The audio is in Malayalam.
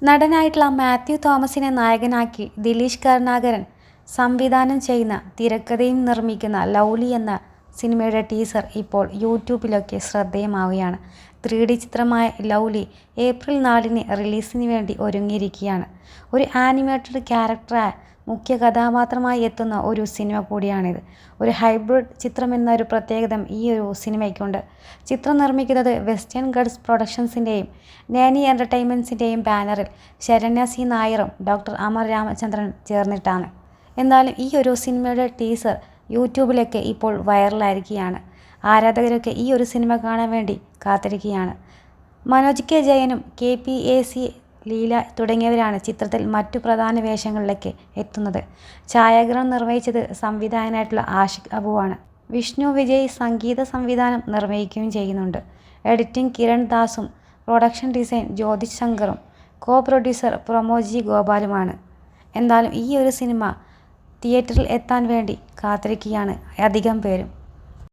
നടനായിട്ടുള്ള മാത്യു തോമസിനെ നായകനാക്കി ദിലീഷ് കരുണാകരൻ സംവിധാനം ചെയ്യുന്ന, തിരക്കഥയും നിർമ്മിക്കുന്ന ലൗലി എന്ന സിനിമയുടെ ടീസർ ഇപ്പോൾ യൂട്യൂബിലൊക്കെ ശ്രദ്ധേയമാവുകയാണ്. 3D ചിത്രമായ ലൗലി ഏപ്രിൽ 4-ന് റിലീസിന് വേണ്ടി ഒരുങ്ങിയിരിക്കുകയാണ്. ഒരു ആനിമേറ്റഡ് ക്യാരക്ടറായ മുഖ്യ കഥാപാത്രമായി എത്തുന്ന ഒരു സിനിമ കൂടിയാണിത്. ഒരു ഹൈബ്രിഡ് ചിത്രമെന്നൊരു പ്രത്യേകത ഈ ഒരു സിനിമയ്ക്കുണ്ട്. ചിത്രം നിർമ്മിക്കുന്നത് വെസ്റ്റേൺ ഗഡ്സ് പ്രൊഡക്ഷൻസിൻ്റെയും നാനി എൻ്റർടൈൻമെൻറ്റ്സിൻ്റെയും ബാനറിൽ ശരണ്യ സി നായരും ഡോക്ടർ അമർ രാമചന്ദ്രനും ചേർന്നിട്ടാണ്. എന്തായാലും ഈ ഒരു സിനിമയുടെ ടീസർ യൂട്യൂബിലൊക്കെ ഇപ്പോൾ വൈറലായിരിക്കുകയാണ്. ആരാധകരൊക്കെ ഈ ഒരു സിനിമ കാണാൻ വേണ്ടി കാത്തിരിക്കുകയാണ്. മനോജ് കെ ജയനും KPAC ലീല തുടങ്ങിയവരാണ് ചിത്രത്തിൽ മറ്റു പ്രധാന വേഷങ്ങളിലൊക്കെ എത്തുന്നത്. ഛായാഗ്രഹണം നിർവഹിച്ചത് സംവിധായകനായിട്ടുള്ള ആഷിഖ് അബുവാണ്. വിഷ്ണു വിജയ് സംഗീത സംവിധാനം നിർവഹിക്കുകയും ചെയ്യുന്നുണ്ട്. എഡിറ്റിംഗ് കിരൺ ദാസും പ്രൊഡക്ഷൻ ഡിസൈൻ ജ്യോതിഷ് ശങ്കറും പ്രൊഡ്യൂസർ പ്രമോദ് ഗോപാലുമാണ്. എന്തായാലും ഈ ഒരു സിനിമ തിയേറ്ററിൽ എത്താൻ വേണ്ടി കാത്തിരിക്കുകയാണ് അധികം പേരും.